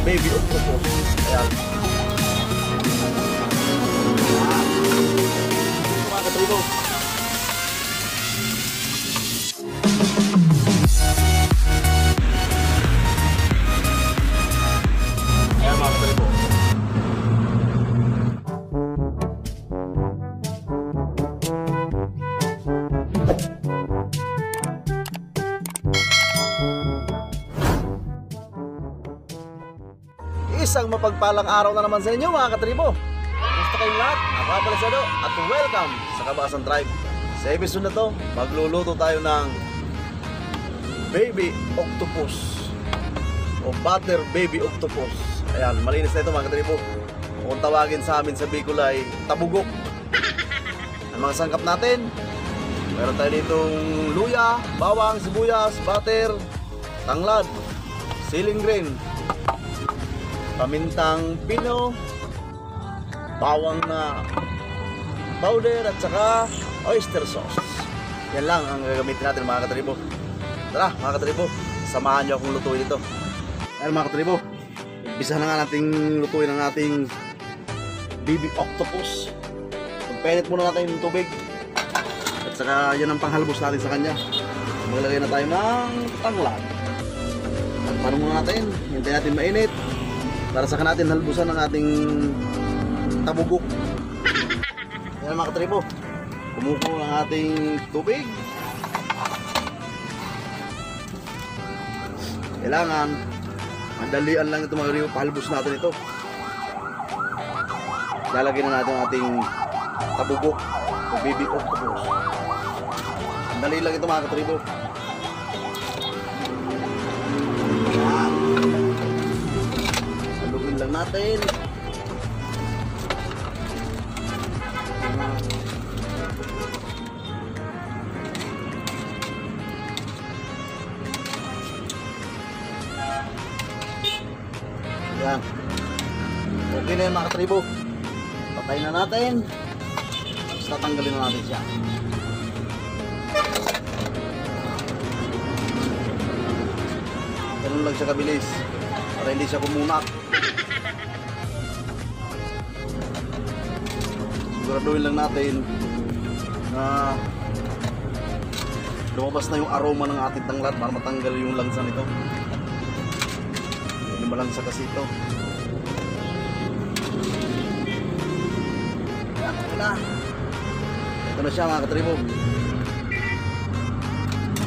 baby octopus. Ayan. Mga katribo. Ayan mga katribo. Isang mapagpalang araw na naman sa inyo mga katribo. Gusto kayong lahat, ako nga pala si Ado at welcome sa Kabasan Tribe. Sa episode na to, magluluto tayo ng baby octopus o butter baby octopus. Ayan, malinis na ito mga katribo. Kung tawagin sa amin sa Bicol ay tabugok. Ang mga sangkap natin, meron tayo ditong luya, bawang, sibuyas, butter, tanglad, siling green, pamintang pino, bawang na powder at saka oyster sauce. Yan lang ang gagamitin natin mga katribo. Tara mga katribo, samahan nyo akong lutuin ito. Ayan mga katribo, umpisa na nga nating lutuin ang ating baby octopus. Pagpenit muna natin yung tubig at saka yan ang panghalbos natin sa kanya. Maglagay na tayo ng tanglad. At paano muna natin, hintayin natin mainit para saka natin halbusan ng ating tabugok. Ayan mga katribo, kumukulo ang ating tubig. Kailangan madalian lang ito mga katribo, pahalbos natin ito. Lalagyan na natin ang ating tabugok o baby octopus. Dali lang ito mga katribo. Lang natin. Yan. Okay na yan mga katribo. Patayin na natin. Tapos tatanggalin na natin siya. Ganun lang siya kabilis para hindi siya kumunak. Siguraduhin lang natin na lumabas na yung aroma ng ating tanglad para matanggal yung lansa nito. Hindi malansa kasi ito. Ito na siya mga katribo.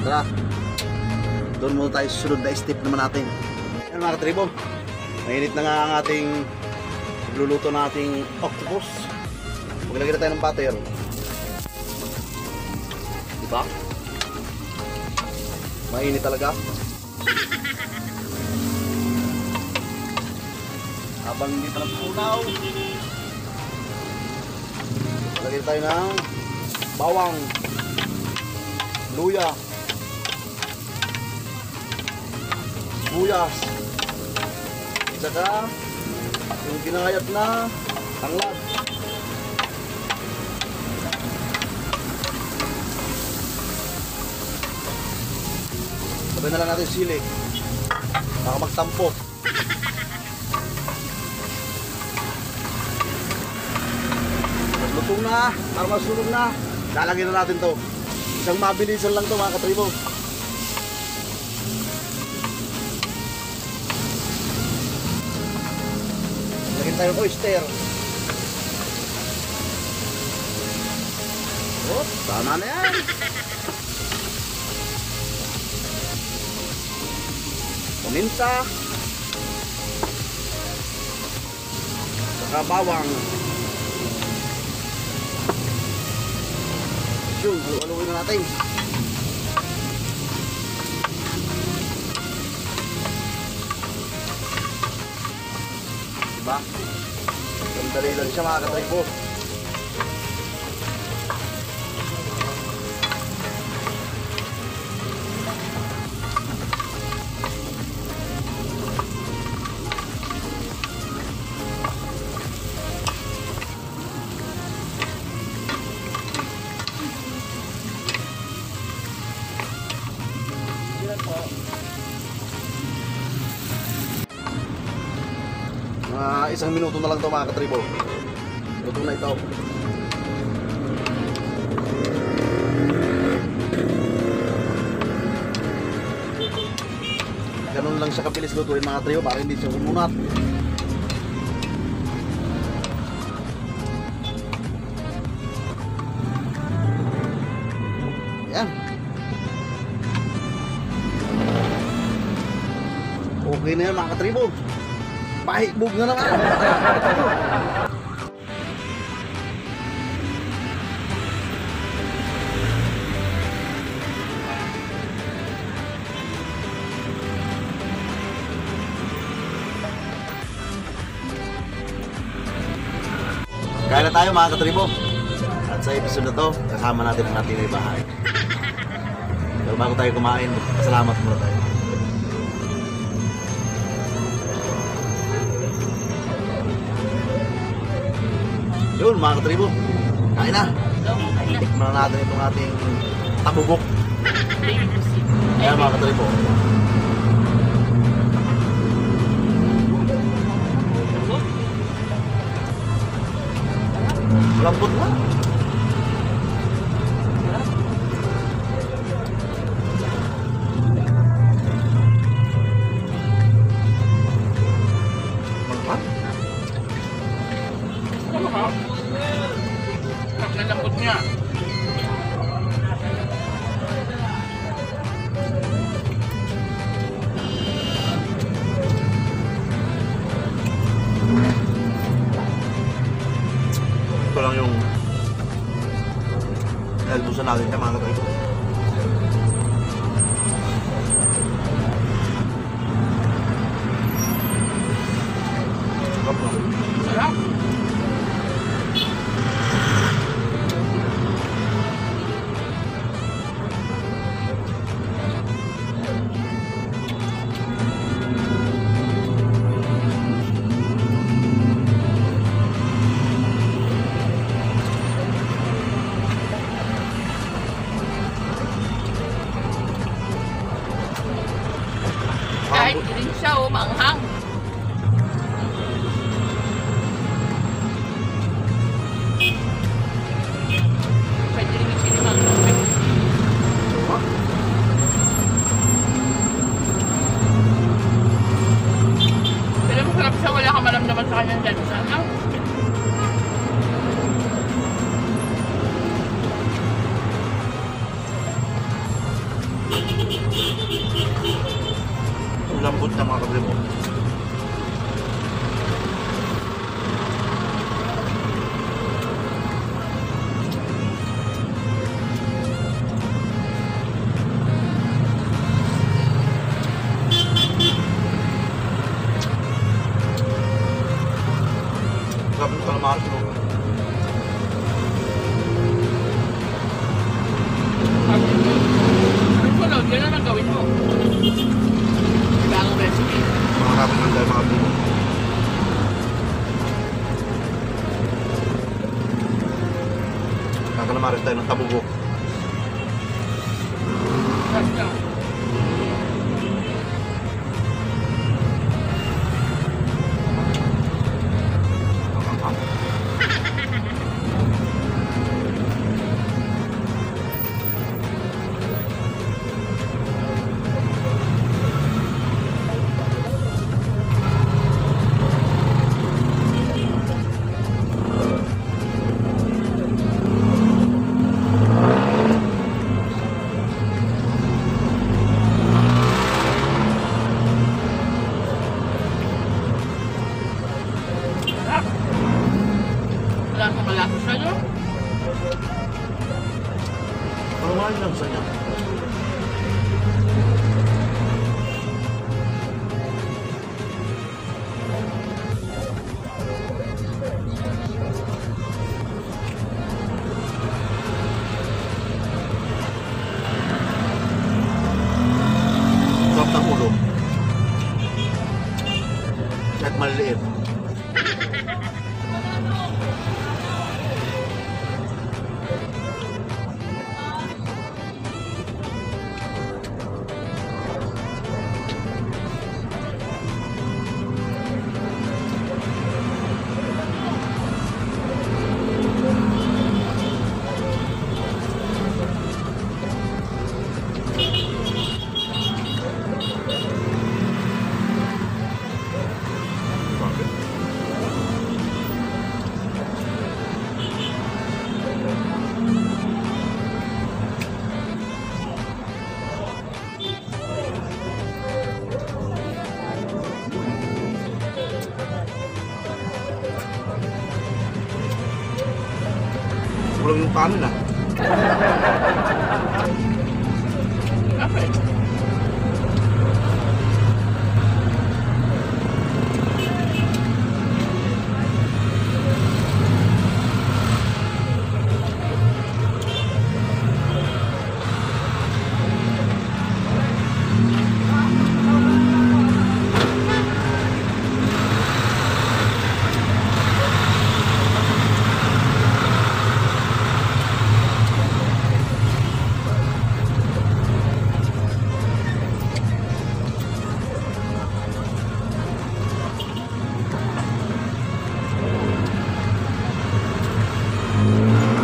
Tara, doon muna tayo susunod na step naman natin. Yan mga katribo, mainit na nga ang ating luluto na ating octopus. Maglagay na tayo ng butter. Diba? Mainit talaga. Habang hindi pa nagpunaw, maglagay tayo ng bawang, luya, sibuyas, at saka yung ginayat na tanglad. Sabay na lang natin sili baka magtampok. Lutong na, para masunog na, lalagyan na natin to. Isang mabilisan lang to mga katribo. Lagyan tayo ng oyster. Oh, tama na yan. Paminta, saka bawang. Yun, haluin na natin. Diba? Sandali lang siya mga katribo. Mga 1 minuto na lang ito mga katribo. Luto na ito. Ganun lang siya kabilis lutuin mga tribo para hindi siya kumunat. Yan. Okay na yan mga katribo. Pahibog na naman. Kaya na tayo mga katribo. At sa episode na to, kasama natin ang ating bahay. Pero bago tayo kumain, pasalamat muna tayo. Yun mga katribo, kain na. Tikman na natin itong ating tabugok. Ayan mga katribo. Lambot na. Lambot niya. Ito lang yung nalbusan natin siya mga katribo. Sarap. Kahit din siya manghang. Pwede rin yung sinimanghang. Pero masarap siya, wala kang maramdaman sa kanyang dyan sana. Lambot na mga katribo. Grabe ng kalamaris mo. Ano yan na lang gawin mo. Bagong recipe. Mga kapit lang tayo mga katribo. Kakalamaris tayo ng tabugok. Sarap siya. Wala kang malasa siya, no? Normal lang sa niya. Sarap ng ulo. Kahit maliit. Kulang yung kanin ah. Okay.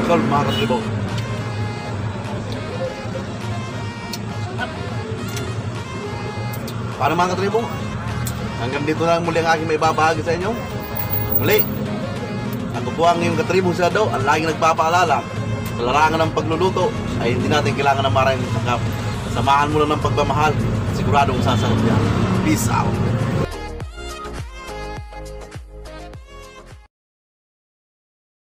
Tol, mga katribo. Paano mga katribo? Hanggang dito lang muli ang aking may babahagi sa inyo. Muli, ako po ang iyong katribo sa daw, ang laging nagpapaalala. Sa larangan ng pagluluto ay hindi natin kailangan ng maraming sakap. Samahan mo lang ng pagmamahal. Siguradong sasarap yan. Peace out.